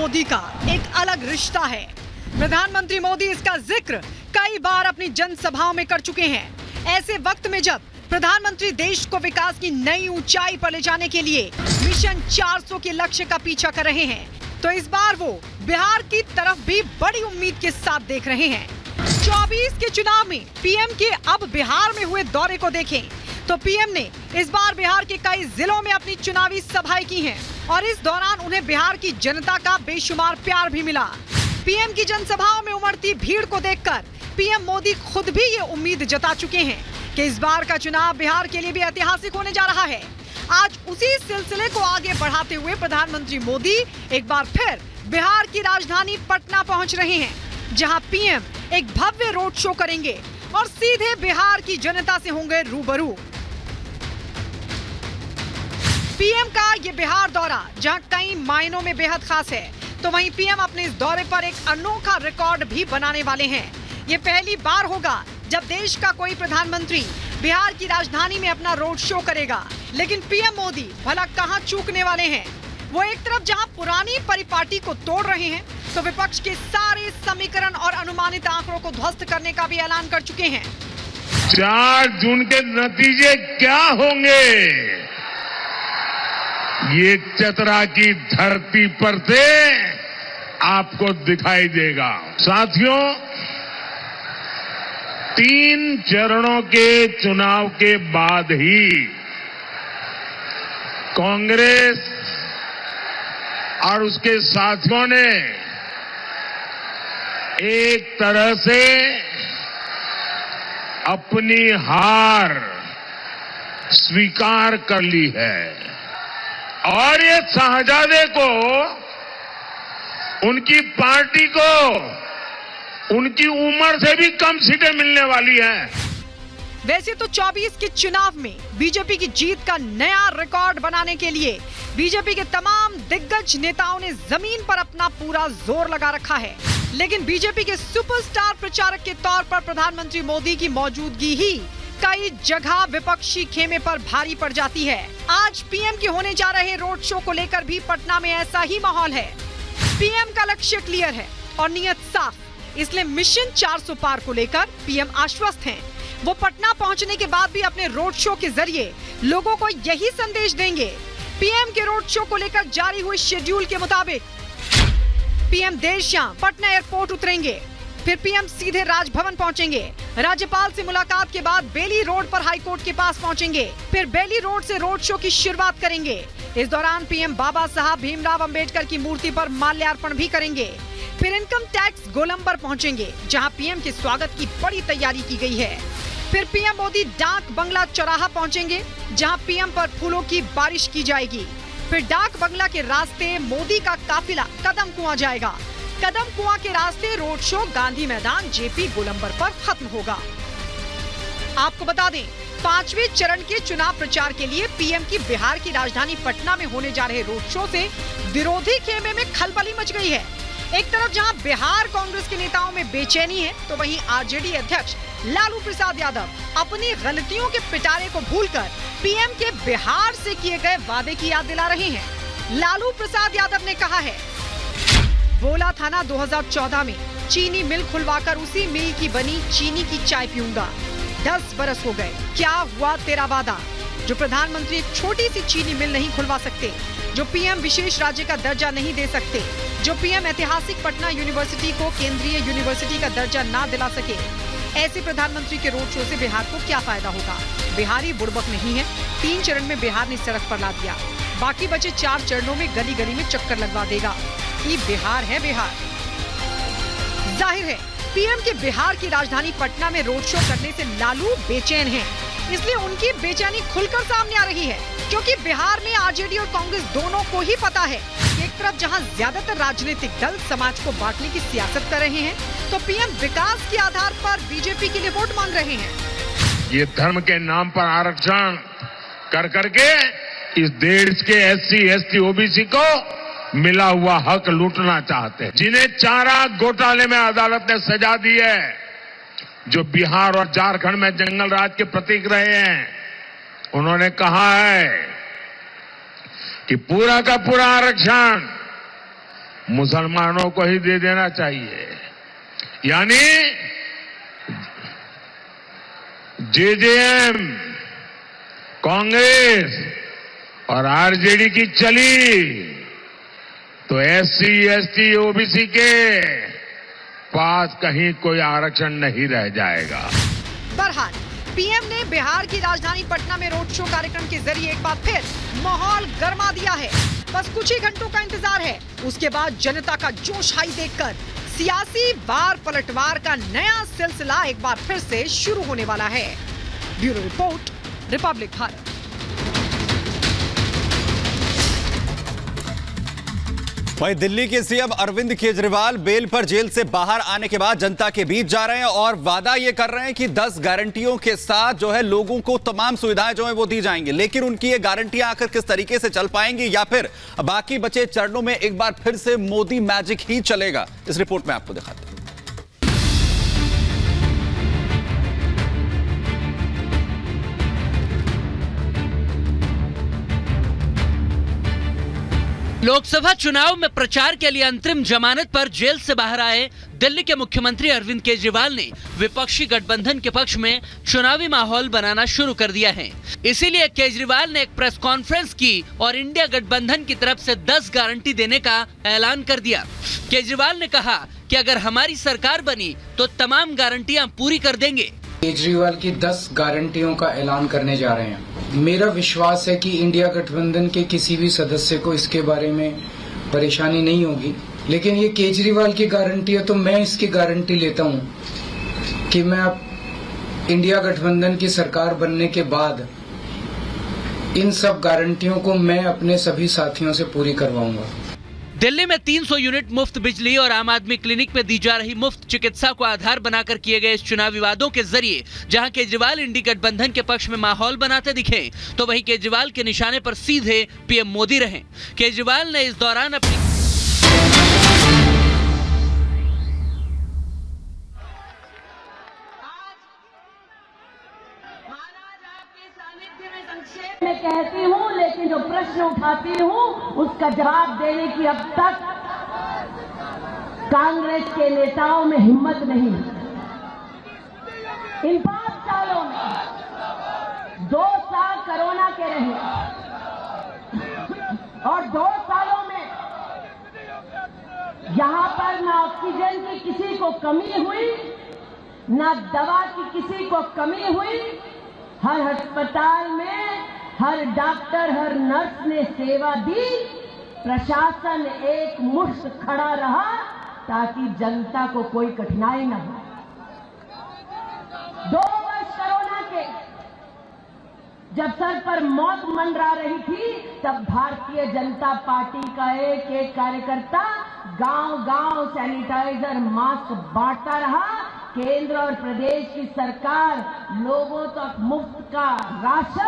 मोदी का एक अलग रिश्ता है। प्रधानमंत्री मोदी इसका जिक्र कई बार अपनी जनसभाओं में कर चुके हैं। ऐसे वक्त में जब प्रधानमंत्री देश को विकास की नई ऊंचाई पर ले जाने के लिए मिशन 400 के लक्ष्य का पीछा कर रहे हैं, तो इस बार वो बिहार की तरफ भी बड़ी उम्मीद के साथ देख रहे हैं। 24 के चुनाव में पीएम के अब बिहार में हुए दौरे को देखें तो पीएम ने इस बार बिहार के कई जिलों में अपनी चुनावी सभाएं की हैं और इस दौरान उन्हें बिहार की जनता का बेशुमार प्यार भी मिला। पीएम की जनसभाओं में उमड़ती भीड़ को देखकर पीएम मोदी खुद भी ये उम्मीद जता चुके हैं कि इस बार का चुनाव बिहार के लिए भी ऐतिहासिक होने जा रहा है। आज उसी सिलसिले को आगे बढ़ाते हुए प्रधानमंत्री मोदी एक बार फिर बिहार की राजधानी पटना पहुंच रहे हैं, जहां पीएम एक भव्य रोड शो करेंगे और सीधे बिहार की जनता से होंगे रूबरू। पीएम का ये बिहार दौरा जहां कई मायनों में बेहद खास है, तो वहीं पीएम अपने इस दौरे पर एक अनोखा रिकॉर्ड भी बनाने वाले हैं। ये पहली बार होगा जब देश का कोई प्रधानमंत्री बिहार की राजधानी में अपना रोड शो करेगा। लेकिन पीएम मोदी भला कहां चूकने वाले हैं? वो एक तरफ जहां पुरानी परिपाटी को तोड़ रहे हैं, तो विपक्ष के सारे समीकरण और अनुमानित आंकड़ों को ध्वस्त करने का भी ऐलान कर चुके हैं। 4 जून के नतीजे क्या होंगे, ये चतरा की धरती पर से आपको दिखाई देगा। साथियों, 3 चरणों के चुनाव के बाद ही कांग्रेस और उसके साथियों ने एक तरह से अपनी हार स्वीकार कर ली है और ये शहजादे को, उनकी पार्टी को, उनकी उम्र से भी कम सीटें मिलने वाली हैं। वैसे तो 24 के चुनाव में बीजेपी की जीत का नया रिकॉर्ड बनाने के लिए बीजेपी के तमाम दिग्गज नेताओं ने जमीन पर अपना पूरा जोर लगा रखा है। लेकिन बीजेपी के सुपरस्टार प्रचारक के तौर पर प्रधानमंत्री मोदी की मौजूदगी ही कई जगह विपक्षी खेमे पर भारी पड़ जाती है। आज पीएम के होने जा रहे रोड शो को लेकर भी पटना में ऐसा ही माहौल है। पीएम का लक्ष्य क्लियर है और नियत साफ, इसलिए मिशन 400 पार को लेकर पीएम आश्वस्त हैं। वो पटना पहुंचने के बाद भी अपने रोड शो के जरिए लोगों को यही संदेश देंगे। पीएम के रोड शो को लेकर जारी हुए शेड्यूल के मुताबिक पीएम देर शाम पटना एयरपोर्ट उतरेंगे, फिर पीएम सीधे राजभवन पहुंचेंगे। राज्यपाल से मुलाकात के बाद बेली रोड पर हाईकोर्ट के पास पहुंचेंगे, फिर बेली रोड से रोड शो की शुरुआत करेंगे। इस दौरान पीएम बाबा साहब भीमराव अंबेडकर की मूर्ति पर माल्यार्पण भी करेंगे। फिर इनकम टैक्स गोलंबर पहुंचेंगे, जहां पीएम के स्वागत की बड़ी तैयारी की गई है। फिर पीएम मोदी डाक बंगला चौराहा पहुंचेंगे, जहां पीएम पर फूलों की बारिश की जाएगी। फिर डाक बंगला के रास्ते मोदी का काफिला कदम कुआं जाएगा। कदम कुआं के रास्ते रोड शो गांधी मैदान जेपी गोलंबर पर खत्म होगा। आपको बता दें, 5वें चरण के चुनाव प्रचार के लिए पीएम की बिहार की राजधानी पटना में होने जा रहे रोड शो से विरोधी खेमे में खलबली मच गई है। एक तरफ जहां बिहार कांग्रेस के नेताओं में बेचैनी है, तो वहीं आरजेडी अध्यक्ष लालू प्रसाद यादव अपनी गलतियों के पिटारे को भूलकर पीएम के बिहार से किए गए वादे की याद दिला रहे हैं। लालू प्रसाद यादव ने कहा है, बोला था ना 2014 में चीनी मिल खुलवाकर उसी मिल की बनी चीनी की चाय पीऊंगा। 10 बरस हो गए, क्या हुआ तेरा वादा? जो प्रधानमंत्री एक छोटी सी चीनी मिल नहीं खुलवा सकते, जो पीएम विशेष राज्य का दर्जा नहीं दे सकते, जो पीएम ऐतिहासिक पटना यूनिवर्सिटी को केंद्रीय यूनिवर्सिटी का दर्जा ना दिला सके, ऐसे प्रधानमंत्री के रोड शो से बिहार को क्या फायदा होगा? बिहारी बुड़बक नहीं है। 3 चरण में बिहार ने सड़क पर ला दिया, बाकी बचे 4 चरणों में गली गली में चक्कर लगवा देगा। ये बिहार है बिहार। जाहिर है पीएम के बिहार की राजधानी पटना में रोड शो करने से लालू बेचैन हैं। इसलिए उनकी बेचैनी खुलकर सामने आ रही है, क्योंकि बिहार में आरजेडी और कांग्रेस दोनों को ही पता है कि एक तरफ जहां ज्यादातर राजनीतिक दल समाज को बांटने की सियासत कर रहे हैं, तो पीएम विकास के आधार पर बीजेपी के लिए वोट मांग रहे हैं। ये धर्म के नाम पर आरक्षण कर करके इस देश के SC, ST, OBC को मिला हुआ हक लूटना चाहते हैं, जिन्हें चारा घोटाले में अदालत ने सजा दी है, जो बिहार और झारखंड में जंगल राज के प्रतीक रहे हैं। उन्होंने कहा है कि पूरा का पूरा आरक्षण मुसलमानों को ही दे देना चाहिए। यानी जेजेएम, कांग्रेस और आरजेडी की चली तो एससी, एसटी, ओबीसी के पास कहीं कोई आरक्षण नहीं रह जाएगा। बहरहाल पीएम ने बिहार की राजधानी पटना में रोड शो कार्यक्रम के जरिए एक बार फिर माहौल गर्मा दिया है। बस कुछ ही घंटों का इंतजार है, उसके बाद जनता का जोश हाई देखकर सियासी वार पलटवार का नया सिलसिला एक बार फिर से शुरू होने वाला है। Bureau report, Republic Bharat. वहीं दिल्ली के सीएम अरविंद केजरीवाल बेल पर जेल से बाहर आने के बाद जनता के बीच जा रहे हैं और वादा ये कर रहे हैं कि 10 गारंटियों के साथ जो है लोगों को तमाम सुविधाएं जो है वो दी जाएंगी। लेकिन उनकी ये गारंटियां आखिर किस तरीके से चल पाएंगी या फिर बाकी बचे चरणों में एक बार फिर से मोदी मैजिक ही चलेगा, इस रिपोर्ट में आपको दिखाते हैं। लोकसभा चुनाव में प्रचार के लिए अंतरिम जमानत पर जेल से बाहर आए दिल्ली के मुख्यमंत्री अरविंद केजरीवाल ने विपक्षी गठबंधन के पक्ष में चुनावी माहौल बनाना शुरू कर दिया है। इसीलिए केजरीवाल ने एक प्रेस कॉन्फ्रेंस की और इंडिया गठबंधन की तरफ से 10 गारंटी देने का ऐलान कर दिया। केजरीवाल ने कहा कि अगर हमारी सरकार बनी तो तमाम गारंटियां पूरी कर देंगे। केजरीवाल की 10 गारंटियों का ऐलान करने जा रहे हैं। मेरा विश्वास है कि इंडिया गठबंधन के किसी भी सदस्य को इसके बारे में परेशानी नहीं होगी, लेकिन ये केजरीवाल की गारंटी है तो मैं इसकी गारंटी लेता हूं कि मैं अब इंडिया गठबंधन की सरकार बनने के बाद इन सब गारंटियों को मैं अपने सभी साथियों से पूरी करवाऊंगा। दिल्ली में 300 यूनिट मुफ्त बिजली और आम आदमी क्लिनिक में दी जा रही मुफ्त चिकित्सा को आधार बनाकर किए गए इस चुनावी वादों के जरिए जहां केजरीवाल इंडी गठबंधन के पक्ष में माहौल बनाते दिखे, तो वहीं केजरीवाल के निशाने पर सीधे पीएम मोदी रहे। केजरीवाल ने इस दौरान अपनी मैं कहती हूँ, लेकिन जो प्रश्न उठाती हूँ उसका जवाब देने की अब तक कांग्रेस के नेताओं में हिम्मत नहीं। इन 5 सालों में 2 साल कोरोना के रहे और 2 सालों में यहाँ पर न ऑक्सीजन की किसी को कमी हुई, न दवा की किसी को कमी हुई। हर अस्पताल में हर डॉक्टर, हर नर्स ने सेवा दी। प्रशासन एक मुश्त खड़ा रहा ताकि जनता को कोई कठिनाई न हो। 2 वर्ष कोरोना के जब सर पर मौत मंडरा रही थी, तब भारतीय जनता पार्टी का एक एक कार्यकर्ता गांव-गांव सैनिटाइजर, मास्क बांटता रहा। केंद्र और प्रदेश की सरकार लोगों तक मुफ्त का राशन